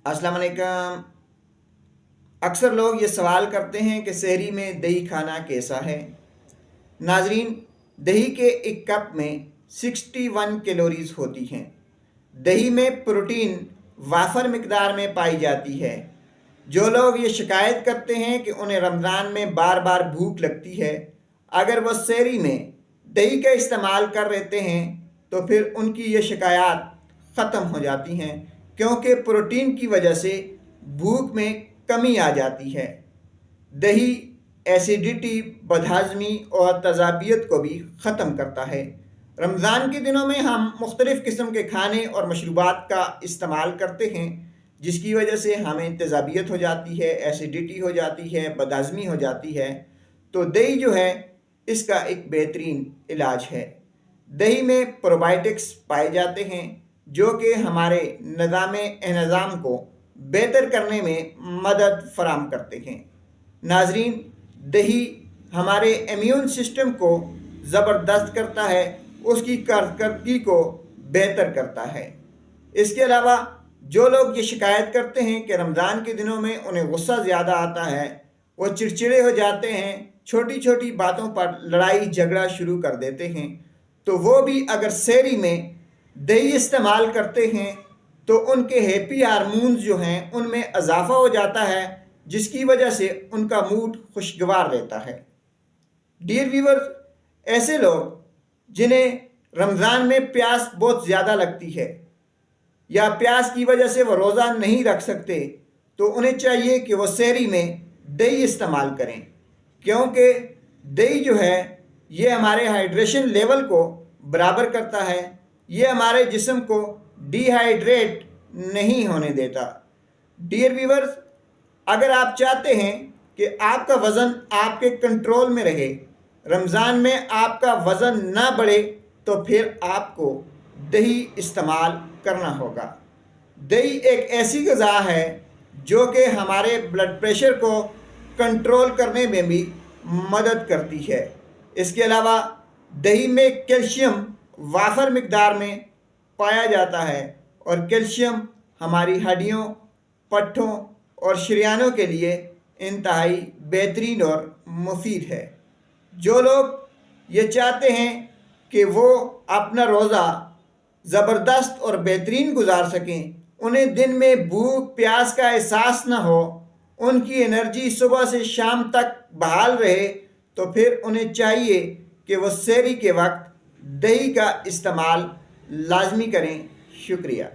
अस्सलाम वालेकुम। अक्सर लोग ये सवाल करते हैं कि सहरी में दही खाना कैसा है। नाजरीन, दही के एक कप में 61 कैलोरीज होती हैं। दही में प्रोटीन वाफर मिकदार में पाई जाती है। जो लोग ये शिकायत करते हैं कि उन्हें रमज़ान में बार बार भूख लगती है, अगर वो सहरी में दही का इस्तेमाल कर लेते हैं तो फिर उनकी ये शिकायत ख़त्म हो जाती हैं, क्योंकि प्रोटीन की वजह से भूख में कमी आ जाती है। दही एसिडिटी, बदहज़मी और तज़ाबियत को भी ख़त्म करता है। रमज़ान के दिनों में हम मुख्तलिफ़ किस्म के खाने और मशरूबात का इस्तेमाल करते हैं, जिसकी वजह से हमें तज़ाबियत हो जाती है, एसिडिटी हो जाती है, बदहज़मी हो जाती है। तो दही जो है इसका एक बेहतरीन इलाज है। दही में प्रोबायोटिक्स पाए जाते हैं जो कि हमारे निज़ाम को बेहतर करने में मदद फराहम करते हैं। नाजरीन, दही हमारे इम्यून सिस्टम को ज़बरदस्त करता है, उसकी कारकर्दगी को बेहतर करता है। इसके अलावा जो लोग ये शिकायत करते हैं कि रमज़ान के दिनों में उन्हें गुस्सा ज़्यादा आता है, वो चिड़चिड़े हो जाते हैं, छोटी छोटी बातों पर लड़ाई झगड़ा शुरू कर देते हैं, तो वो भी अगर सहरी में दही इस्तेमाल करते हैं तो उनके हैप्पी हार्मोन्स जो हैं उनमें इजाफ़ा हो जाता है, जिसकी वजह से उनका मूड खुशगवार रहता है। डियर व्यूअर्स, ऐसे लोग जिन्हें रमज़ान में प्यास बहुत ज़्यादा लगती है या प्यास की वजह से वो रोज़ा नहीं रख सकते, तो उन्हें चाहिए कि वो सहरी में दही इस्तेमाल करें, क्योंकि दही जो है ये हमारे हाइड्रेशन लेवल को बराबर करता है, ये हमारे जिस्म को डिहाइड्रेट नहीं होने देता। डियर व्यूअर्स, अगर आप चाहते हैं कि आपका वज़न आपके कंट्रोल में रहे, रमज़ान में आपका वज़न ना बढ़े, तो फिर आपको दही इस्तेमाल करना होगा। दही एक ऐसी ग़िज़ा है जो कि हमारे ब्लड प्रेशर को कंट्रोल करने में भी मदद करती है। इसके अलावा दही में कैल्शियम वाफर मिकदार में पाया जाता है, और कैल्शियम हमारी हड्डियों, पट्ठों और शरीयानों के लिए इंतहाई बेहतरीन और मुफीद है। जो लोग ये चाहते हैं कि वो अपना रोज़ा ज़बरदस्त और बेहतरीन गुजार सकें, उन्हें दिन में भूख प्यास का एहसास ना हो, उनकी एनर्जी सुबह से शाम तक बहाल रहे, तो फिर उन्हें चाहिए कि वो सहरी के वक्त दही का इस्तेमाल लाजमी करें। शुक्रिया।